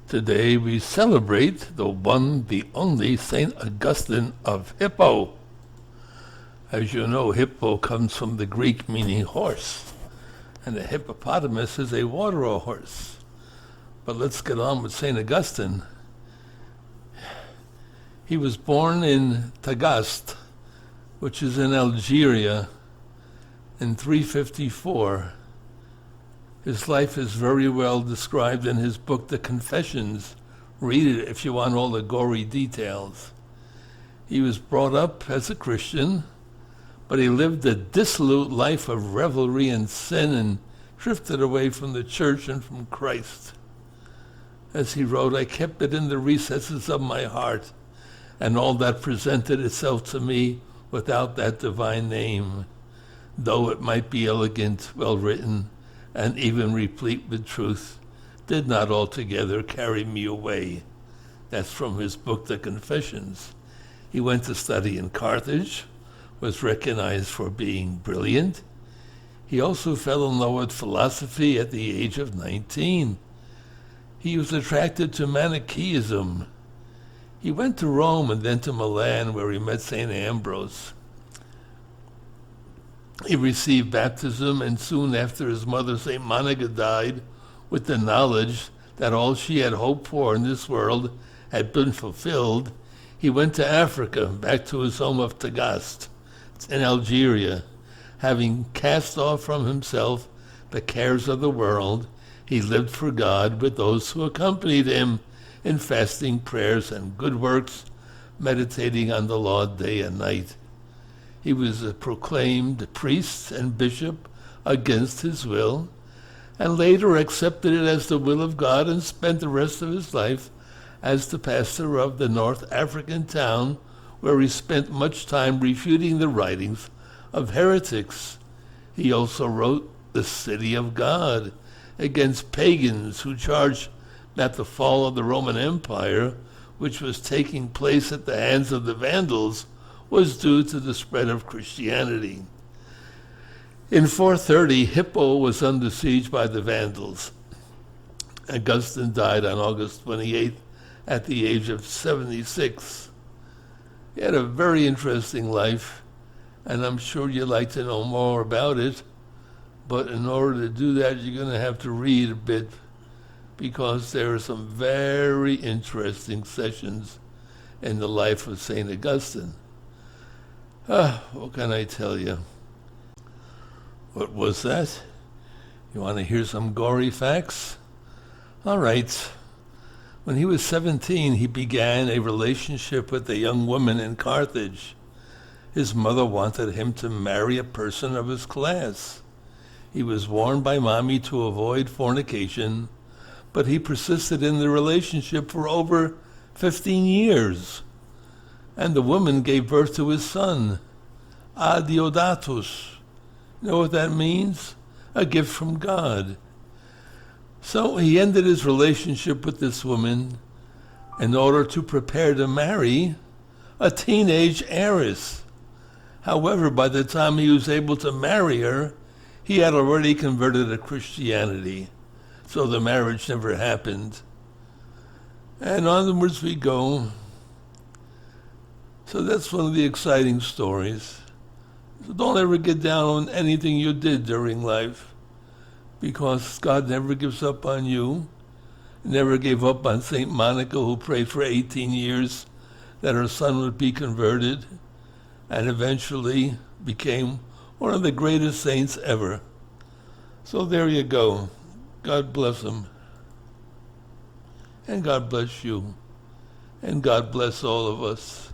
Today we celebrate the one, the only St. Augustine of Hippo. As you know, hippo comes from the Greek meaning horse, and a hippopotamus is a water horse. But let's get on with St. Augustine. He was born in Tagaste, which is in Algeria, in 354. His life is very well described in his book, The Confessions. Read it if you want all the gory details. He was brought up as a Christian, but he lived a dissolute life of revelry and sin and drifted away from the church and from Christ. As he wrote, I kept it in the recesses of my heart, and all that presented itself to me without that divine name, though it might be elegant, well written, and even replete with truth, did not altogether carry me away. That's from his book, The Confessions. He went to study in Carthage, was recognized for being brilliant. He also fell in love with philosophy at the age of 19. He was attracted to Manichaeism. He went to Rome and then to Milan, where he met St. Ambrose. He received baptism, and soon after his mother, St. Monica, died, with the knowledge that all she had hoped for in this world had been fulfilled, he went to Africa, back to his home of Tagaste, in Algeria. Having cast off from himself the cares of the world, he lived for God with those who accompanied him in fasting, prayers, and good works, meditating on the law day and night. He was proclaimed priest and bishop against his will, and later accepted it as the will of God and spent the rest of his life as the pastor of the North African town, where he spent much time refuting the writings of heretics. He also wrote The City of God against pagans who charged that the fall of the Roman Empire, which was taking place at the hands of the Vandals, was due to the spread of Christianity. In 430, Hippo was under siege by the Vandals. Augustine died on August 28th at the age of 76. He had a very interesting life, and I'm sure you'd like to know more about it, but in order to do that, you're going to have to read a bit, because there are some very interesting sessions in the life of St. Augustine. What can I tell you? What was that? You want to hear some gory facts? All right. When he was 17, he began a relationship with a young woman in Carthage. His mother wanted him to marry a person of his class. He was warned by mommy to avoid fornication, but he persisted in the relationship for over 15 years. And the woman gave birth to his son, Adiodatus. You know what that means? A gift from God. So he ended his relationship with this woman in order to prepare to marry a teenage heiress. However, by the time he was able to marry her, he had already converted to Christianity, so the marriage never happened. And onwards we go. So that's one of the exciting stories. So don't ever get down on anything you did during life, because God never gives up on you. Never gave up on St. Monica, who prayed for 18 years that her son would be converted, and eventually became one of the greatest saints ever. So there you go. God bless him. And God bless you. And God bless all of us.